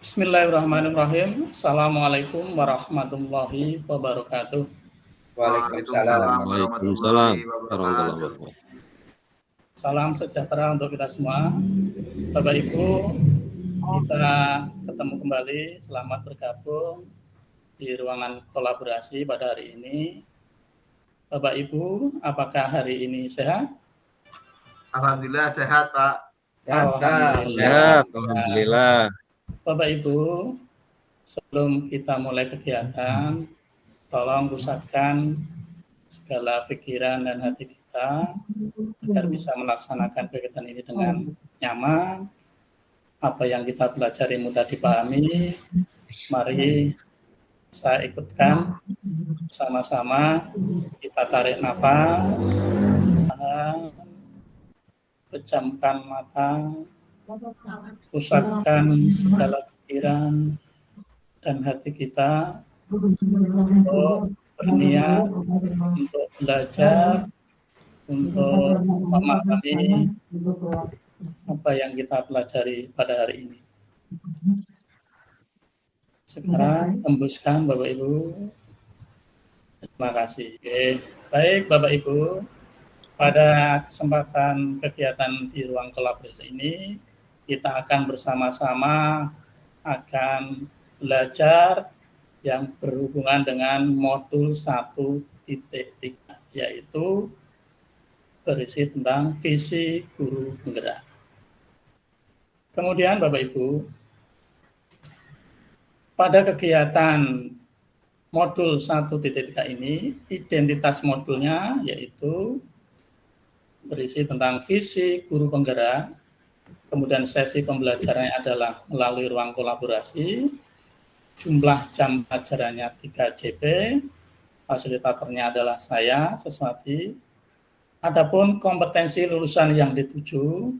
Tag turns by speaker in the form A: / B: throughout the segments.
A: Bismillahirrahmanirrahim. Assalamualaikum warahmatullahi wabarakatuh.
B: Waalaikumsalam.
C: Waalaikumsalam warahmatullahi wabarakatuh.
A: Salam sejahtera untuk kita semua. Bapak Ibu, kita ketemu kembali. Selamat bergabung di ruangan kolaborasi pada hari ini. Bapak Ibu, apakah hari ini sehat?
B: Alhamdulillah sehat, Pak.
C: Sehat, alhamdulillah.
A: Bapak Ibu, sebelum kita mulai kegiatan, tolong pusatkan segala pikiran dan hati kita agar bisa melaksanakan kegiatan ini dengan nyaman. Apa yang kita pelajari mudah dipahami. Mari saya ikutkan sama-sama. Kita tarik nafas, pejamkan mata, pusatkan segala pikiran dan hati kita untuk berniat, untuk belajar, untuk memahami apa yang kita pelajari pada hari ini. Sekarang hembuskan Bapak Ibu. Terima kasih. Oke. Baik Bapak Ibu, pada kesempatan kegiatan di ruang kolaborasi ini, kita akan bersama-sama akan belajar yang berhubungan dengan modul 1.3, yaitu berisi tentang visi guru penggerak. Kemudian Bapak Ibu, pada kegiatan modul 1.3 ini, identitas modulnya yaitu berisi tentang visi guru penggerak, kemudian sesi pembelajarannya adalah melalui ruang kolaborasi, jumlah jam pelajarannya 3 JP, fasilitatornya adalah saya, Seswati. Adapun kompetensi lulusan yang dituju,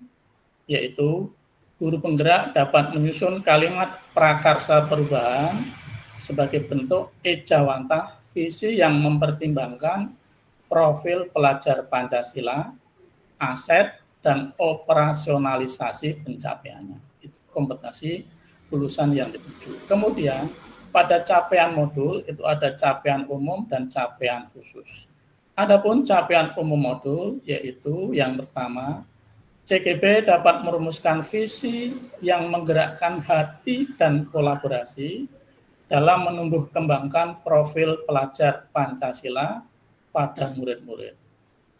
A: yaitu guru penggerak dapat menyusun kalimat prakarsa perubahan sebagai bentuk ejawantah visi yang mempertimbangkan profil pelajar Pancasila, aset, dan operasionalisasi pencapaiannya. Itu kompetensi lulusan yang dituju. Kemudian pada capaian modul itu ada capaian umum dan capaian khusus. Adapun capaian umum modul yaitu yang pertama, CGP dapat merumuskan visi yang menggerakkan hati dan kolaborasi dalam menumbuh kembangkan profil pelajar Pancasila pada murid-murid.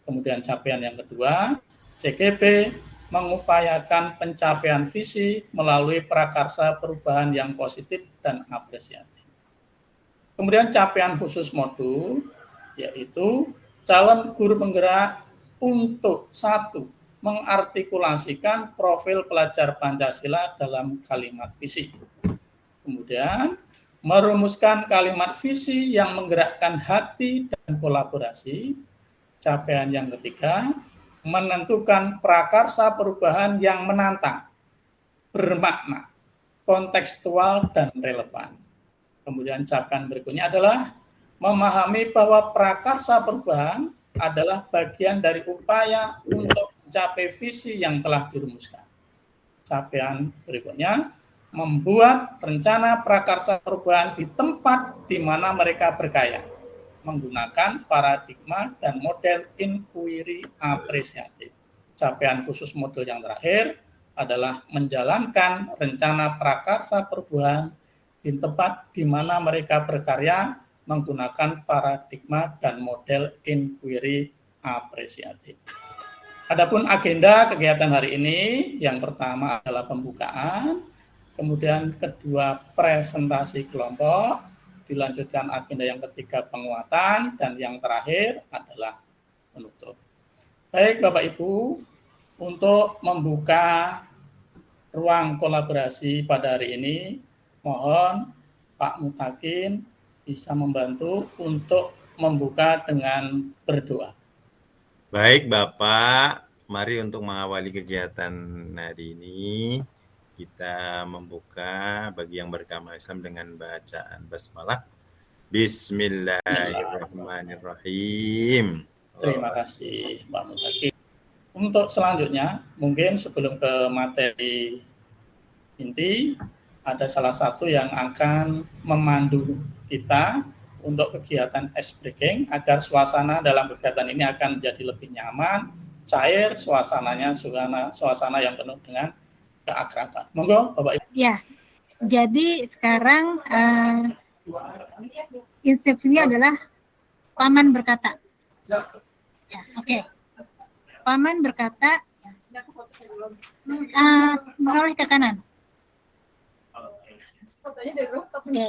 A: Kemudian capaian yang kedua, CGP mengupayakan pencapaian visi melalui prakarsa perubahan yang positif dan apresiatif. Kemudian capaian khusus modul, yaitu calon guru penggerak untuk satu, mengartikulasikan profil pelajar Pancasila dalam kalimat visi. Kemudian merumuskan kalimat visi yang menggerakkan hati dan kolaborasi. Capaian yang ketiga, menentukan prakarsa perubahan yang menantang, bermakna, kontekstual, dan relevan. Kemudian capaian berikutnya adalah memahami bahwa prakarsa perubahan adalah bagian dari upaya untuk mencapai visi yang telah dirumuskan. Capaian berikutnya, membuat rencana prakarsa perubahan di tempat di mana mereka berkarya, menggunakan paradigma dan model inquiry apresiatif. Capaian khusus modul yang terakhir adalah menjalankan rencana prakarsa perubahan di tempat di mana mereka berkarya, menggunakan paradigma dan model inquiry apresiatif. Adapun agenda kegiatan hari ini, yang pertama adalah pembukaan, kemudian kedua presentasi kelompok, dilanjutkan agenda yang ketiga penguatan, dan yang terakhir adalah penutup. Baik Bapak Ibu, untuk membuka ruang kolaborasi pada hari ini, mohon Pak Mutakin bisa membantu untuk membuka dengan berdoa.
D: Baik Bapak, mari untuk mengawali kegiatan hari ini, kita membuka bagi yang beragama Islam dengan bacaan basmalah. Bismillahirrahmanirrahim.
A: Terima kasih Pak Mutakin. Untuk selanjutnya, mungkin sebelum ke materi inti, ada salah satu yang akan memandu kita untuk kegiatan ice breaking agar suasana dalam kegiatan ini akan menjadi lebih nyaman, cair, suasananya suasana yang penuh dengan keakraban. Monggo Bapak Ibu.
E: Ya, jadi sekarang instruksinya adalah Paman berkata. Ya, oke. Paman berkata, menoleh ke kanan. Oke.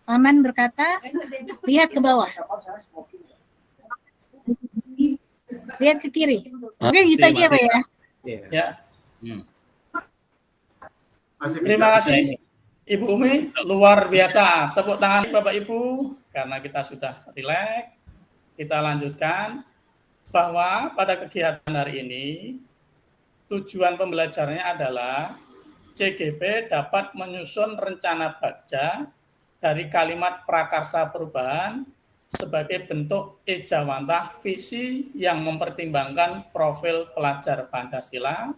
E: Paman berkata, lihat ke bawah. Lihat ke kiri. Oke, gitu aja Pak ya.
A: Ya. Terima kasih Ibu Umi, luar biasa. Tepuk tangan Bapak Ibu, karena kita sudah rileks. Kita lanjutkan bahwa pada kegiatan hari ini, tujuan pembelajarannya adalah CGP dapat menyusun rencana bagja dari kalimat prakarsa perubahan sebagai bentuk ejawantah visi yang mempertimbangkan profil pelajar Pancasila,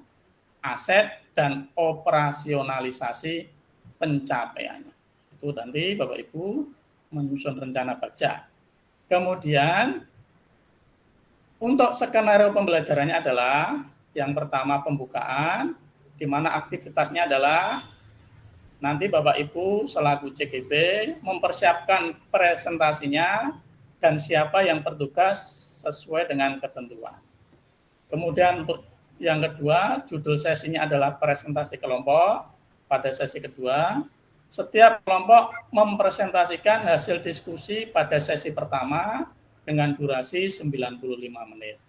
A: aset, dan operasionalisasi pencapaiannya. Itu nanti Bapak Ibu menyusun rencana bagja. Kemudian untuk skenario pembelajarannya adalah yang pertama pembukaan, di mana aktivitasnya adalah nanti Bapak Ibu selaku CGP mempersiapkan presentasinya dan siapa yang bertugas sesuai dengan ketentuan. Kemudian untuk yang kedua, judul sesinya adalah presentasi kelompok. Pada sesi kedua, setiap kelompok mempresentasikan hasil diskusi pada sesi pertama dengan durasi 95 menit.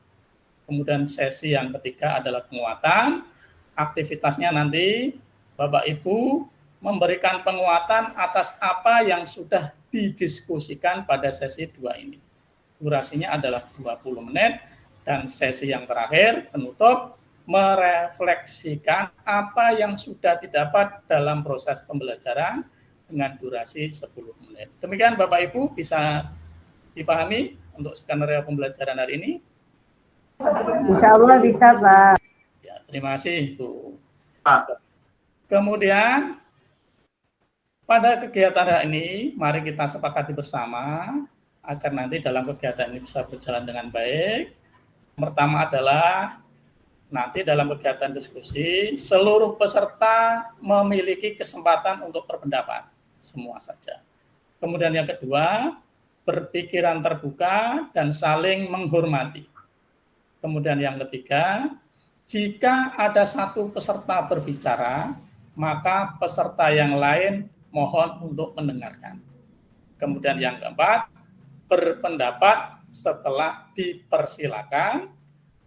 A: Kemudian sesi yang ketiga adalah penguatan. Aktivitasnya nanti Bapak Ibu memberikan penguatan atas apa yang sudah didiskusikan pada sesi 2 ini. Durasinya adalah 20 menit dan sesi yang terakhir penutup merefleksikan apa yang sudah didapat dalam proses pembelajaran dengan durasi 10 menit. Demikian Bapak Ibu bisa dipahami untuk skenario pembelajaran hari ini?
F: Insya Allah bisa Pak.
A: Ya, terima kasih Bu.
B: Pak.
A: Kemudian pada kegiatan hari ini mari kita sepakati bersama agar nanti dalam kegiatan ini bisa berjalan dengan baik. Pertama adalah nanti dalam kegiatan diskusi, seluruh peserta memiliki kesempatan untuk berpendapat, semua saja. Kemudian yang kedua, berpikiran terbuka dan saling menghormati. Kemudian yang ketiga, jika ada satu peserta berbicara, maka peserta yang lain mohon untuk mendengarkan. Kemudian yang keempat, berpendapat setelah dipersilakan.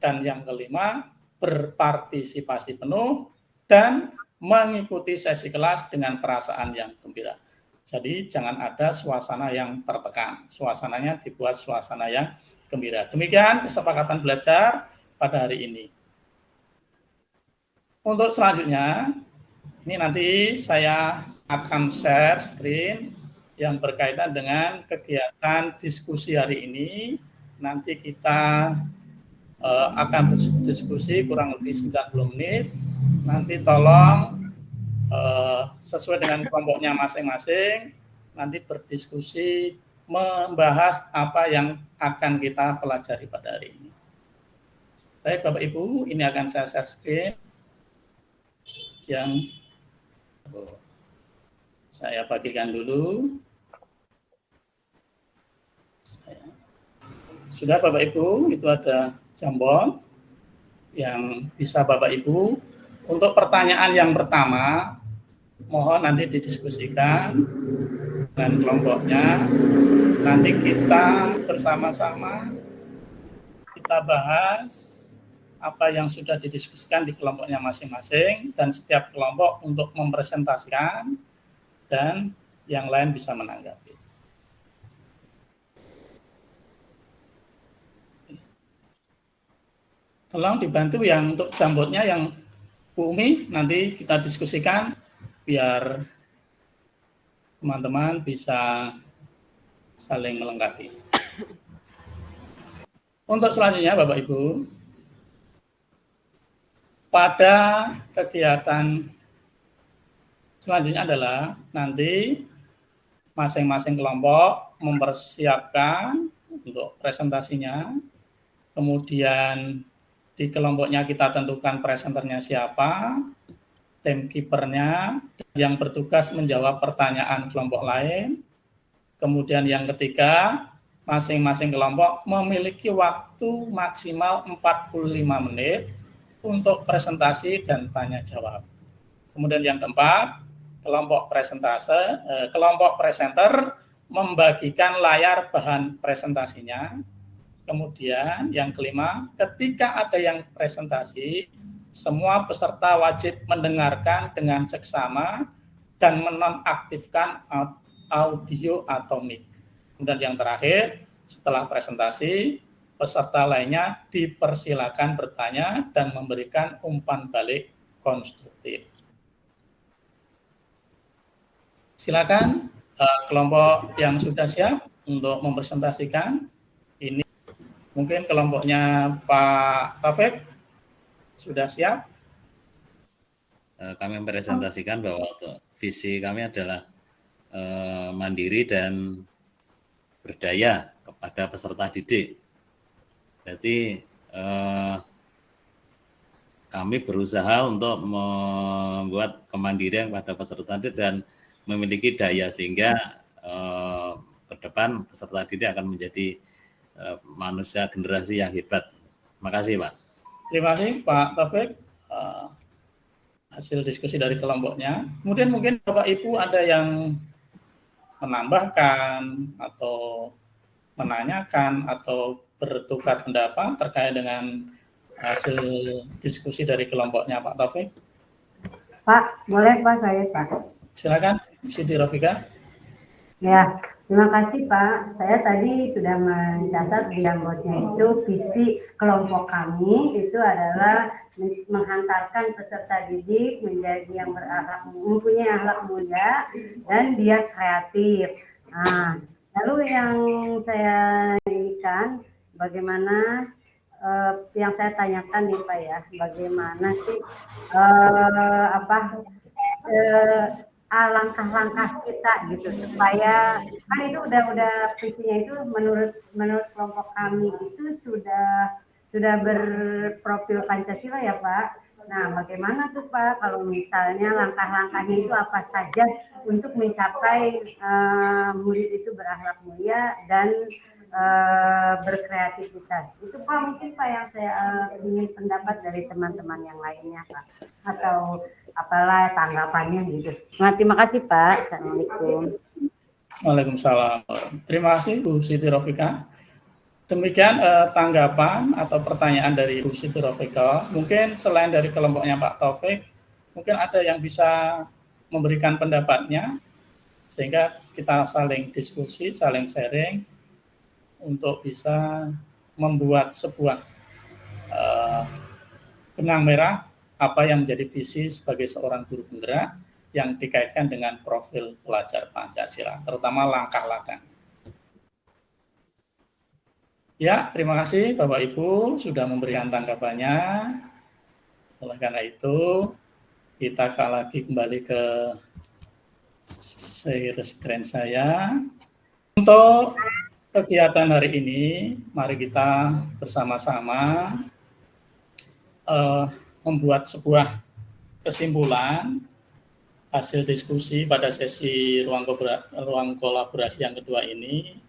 A: Dan yang kelima, berpartisipasi penuh dan mengikuti sesi kelas dengan perasaan yang gembira. Jadi jangan ada suasana yang tertekan. Suasananya dibuat suasana yang gembira. Demikian kesepakatan belajar pada hari ini. Untuk selanjutnya, ini nanti saya akan share screen yang berkaitan dengan kegiatan diskusi hari ini. Nanti kita akan berdiskusi kurang lebih 90 menit. Nanti tolong sesuai dengan kelompoknya masing-masing, nanti berdiskusi membahas apa yang akan kita pelajari pada hari ini. Baik Bapak Ibu, ini akan saya share screen yang saya bagikan dulu. Sudah Bapak Ibu, itu ada jambon yang bisa Bapak Ibu. Untuk pertanyaan yang pertama, mohon nanti didiskusikan dengan kelompoknya. Nanti kita bersama-sama kita bahas apa yang sudah didiskusikan di kelompoknya masing-masing dan setiap kelompok untuk mempresentasikan dan yang lain bisa menanggapi. Tolong dibantu yang untuk jambotnya yang Bu Umi nanti kita diskusikan biar teman-teman bisa saling melengkapi. Untuk selanjutnya Bapak Ibu, pada kegiatan Selanjutnya adalah nanti masing-masing kelompok mempersiapkan untuk presentasinya. Kemudian di kelompoknya kita tentukan presenternya siapa, timekeepernya yang bertugas menjawab pertanyaan kelompok lain. Kemudian yang ketiga, masing-masing kelompok memiliki waktu maksimal 45 menit untuk presentasi dan tanya jawab. Kemudian yang keempat, kelompok presenter membagikan layar bahan presentasinya. Kemudian yang kelima, ketika ada yang presentasi, semua peserta wajib mendengarkan dengan seksama dan menonaktifkan audio atau mic. Kemudian yang terakhir, setelah presentasi, peserta lainnya dipersilakan bertanya dan memberikan umpan balik konstruktif. Silakan kelompok yang sudah siap untuk mempresentasikan. Ini mungkin kelompoknya Pak Taufik sudah siap.
G: Kami mempresentasikan bahwa visi kami adalah mandiri dan berdaya kepada peserta didik. Jadi kami berusaha untuk membuat kemandirian kepada peserta didik dan memiliki daya sehingga ke depan peserta didik akan menjadi manusia generasi yang hebat. Terima kasih, Pak.
A: Terima kasih Pak Taufik. Hasil diskusi dari kelompoknya. Kemudian mungkin Bapak Ibu ada yang menambahkan atau menanyakan atau bertukar pendapat terkait dengan hasil diskusi dari kelompoknya Pak Taufik.
F: Pak, boleh Pak saya Pak?
A: Silakan, Siti Rofika.
F: Ya, terima kasih Pak. Saya tadi sudah mencatat di dashboardnya itu visi kelompok kami itu adalah menghantarkan peserta didik menjadi yang berakhlak, mempunyai akhlak mulia dan dia kreatif. Nah, lalu yang saya inginkan bagaimana yang saya tanyakan nih Pak ya, bagaimana sih langkah-langkah kita gitu supaya kan itu udah visinya itu menurut kelompok kami itu sudah berprofil Pancasila ya Pak. Nah bagaimana tuh Pak kalau misalnya langkah-langkahnya itu apa saja untuk mencapai murid itu berakhlak mulia dan berkreativitas. Itu Pak mungkin Pak yang saya ingin pendapat dari teman-teman yang lainnya Pak atau apalah tanggapannya gitu. Nah, terima kasih Pak. Assalamualaikum.
A: Waalaikumsalam. Terima kasih Bu Siti Rofika. Demikian tanggapan atau pertanyaan dari Bu Siti Rofika. Mungkin selain dari kelompoknya Pak Taufik, mungkin ada yang bisa memberikan pendapatnya sehingga kita saling diskusi, saling sharing untuk bisa membuat sebuah benang merah apa yang menjadi visi sebagai seorang guru penggerak yang dikaitkan dengan profil pelajar Pancasila, terutama langkah-langkah. Ya, terima kasih Bapak Ibu sudah memberikan tanggapannya. Oleh karena itu, kita lagi kembali ke share screen saya. Untuk kegiatan hari ini, mari kita bersama-sama membuat sebuah kesimpulan hasil diskusi pada sesi ruang kolaborasi yang kedua ini.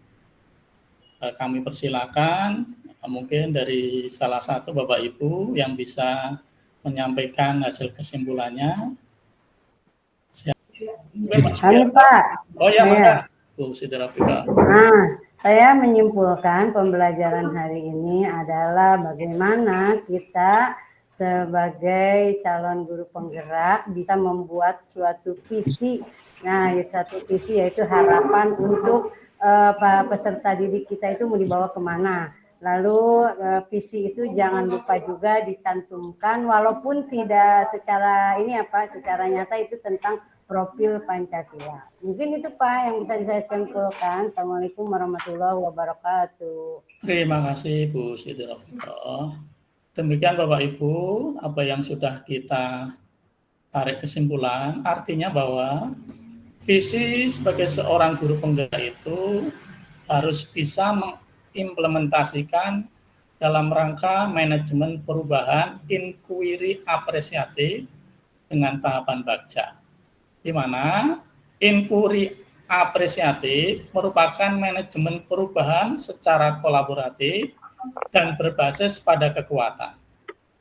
A: Kami persilakan mungkin dari salah satu Bapak Ibu yang bisa menyampaikan hasil kesimpulannya.
F: Halo Pak.
A: Oh ya, maka Bu Siti Rofika.
F: Nah, saya menyimpulkan pembelajaran hari ini adalah bagaimana kita sebagai calon guru penggerak bisa membuat suatu visi. Nah, suatu visi yaitu harapan untuk peserta didik kita itu mau dibawa kemana. Lalu visi itu jangan lupa juga dicantumkan walaupun tidak secara secara nyata itu tentang profil Pancasila. Mungkin itu Pak yang bisa saya simpulkan. Assalamualaikum warahmatullahi wabarakatuh.
A: Terima kasih Bu Siti Rofika. Demikian Bapak Ibu, apa yang sudah kita tarik kesimpulan, artinya bahwa visi sebagai seorang guru penggerak itu harus bisa mengimplementasikan dalam rangka manajemen perubahan inquiry apresiatif dengan tahapan bagja, di mana inquiry apresiatif merupakan manajemen perubahan secara kolaboratif dan berbasis pada kekuatan.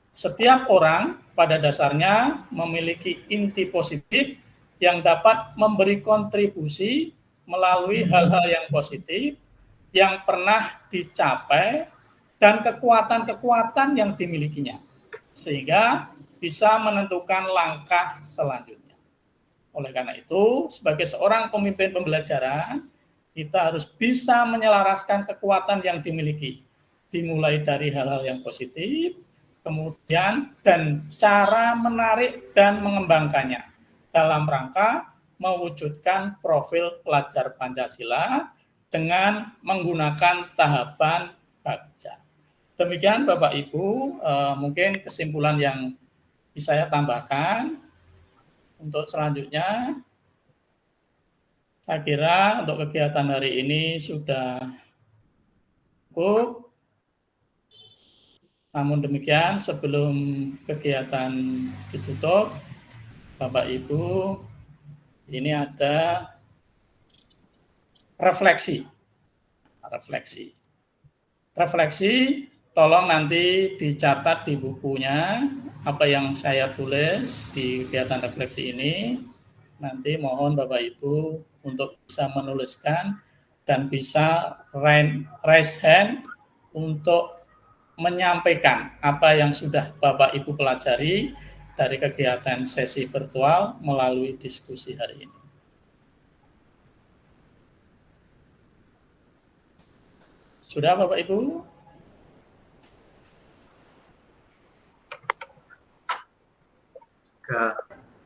A: Setiap orang pada dasarnya memiliki inti positif yang dapat memberi kontribusi melalui hal-hal yang positif yang pernah dicapai dan kekuatan-kekuatan yang dimilikinya, sehingga bisa menentukan langkah selanjutnya. Oleh karena itu, sebagai seorang pemimpin pembelajaran, kita harus bisa menyelaraskan kekuatan yang dimiliki, dimulai dari hal-hal yang positif, kemudian dan cara menarik dan mengembangkannya dalam rangka mewujudkan profil pelajar Pancasila dengan menggunakan tahapan bagja. Demikian Bapak Ibu, mungkin kesimpulan yang bisa saya tambahkan. Untuk selanjutnya, saya kira untuk kegiatan hari ini sudah cukup. Namun demikian, sebelum kegiatan ditutup, Bapak Ibu, ini ada refleksi. Refleksi, tolong nanti dicatat di bukunya apa yang saya tulis di kegiatan refleksi ini. Nanti mohon Bapak Ibu untuk bisa menuliskan dan bisa raise hand untuk menyampaikan apa yang sudah Bapak Ibu pelajari dari kegiatan sesi virtual melalui diskusi hari ini. Sudah Bapak Ibu?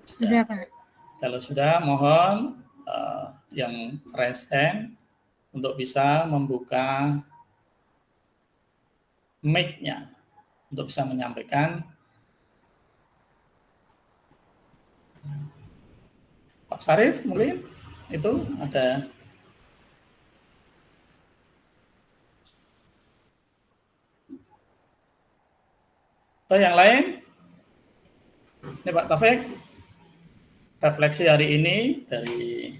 E: Sudah, Pak.
A: Kalau sudah, mohon yang raise hand untuk bisa membuka mic-nya untuk bisa menyampaikan. Pak Sarif mungkin itu ada. Atau yang lain? Ini Pak Taufik, refleksi hari ini dari...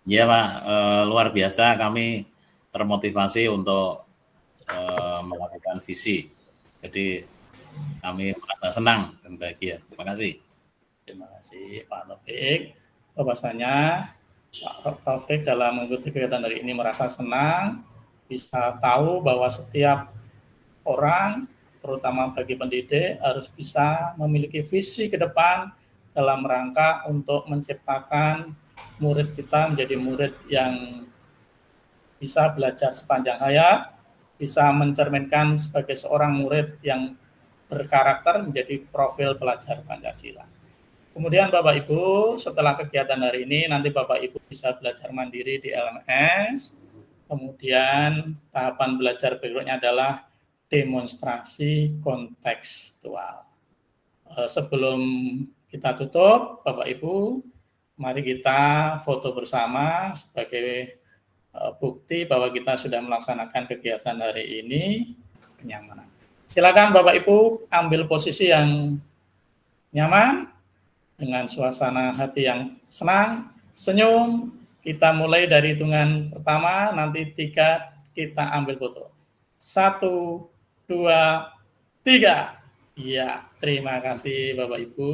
G: Ya Pak, luar biasa, kami termotivasi untuk melakukan visi. Jadi kami merasa senang dan bahagia. Terima kasih.
A: Terima kasih Pak Taufik. Bahwasanya Pak Taufik dalam mengikuti kegiatan hari ini merasa senang, bisa tahu bahwa setiap orang, terutama bagi pendidik, harus bisa memiliki visi ke depan dalam rangka untuk menciptakan murid kita menjadi murid yang bisa belajar sepanjang hayat, bisa mencerminkan sebagai seorang murid yang berkarakter menjadi profil pelajar Pancasila. Kemudian Bapak Ibu, setelah kegiatan hari ini, nanti Bapak Ibu bisa belajar mandiri di LMS. Kemudian tahapan belajar berikutnya adalah demonstrasi kontekstual. Sebelum kita tutup, Bapak Ibu, mari kita foto bersama sebagai bukti bahwa kita sudah melaksanakan kegiatan hari ini kenyamanan. Silakan Bapak Ibu ambil posisi yang nyaman dengan suasana hati yang senang, senyum. Kita mulai dari hitungan pertama, nanti 3 kita ambil foto. 1, 2, 3. Iya, terima kasih Bapak Ibu.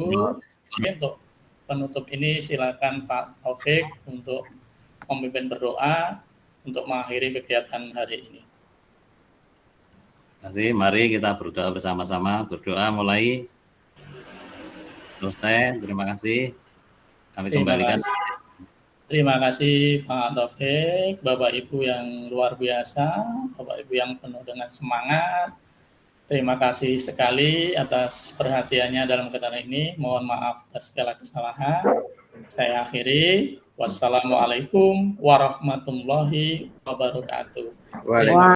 A: Untuk penutup ini silakan Pak Taufik untuk memimpin berdoa untuk mengakhiri kegiatan hari ini.
G: Terima kasih. Mari kita berdoa bersama-sama. Berdoa mulai. Selesai. Terima kasih. Kami kembalikan.
A: Terima kasih Pak Taufik, Bapak Ibu yang luar biasa, Bapak Ibu yang penuh dengan semangat. Terima kasih sekali atas perhatiannya dalam kegiatan ini. Mohon maaf atas segala kesalahan. Saya akhiri. Wassalamualaikum warahmatullahi wabarakatuh.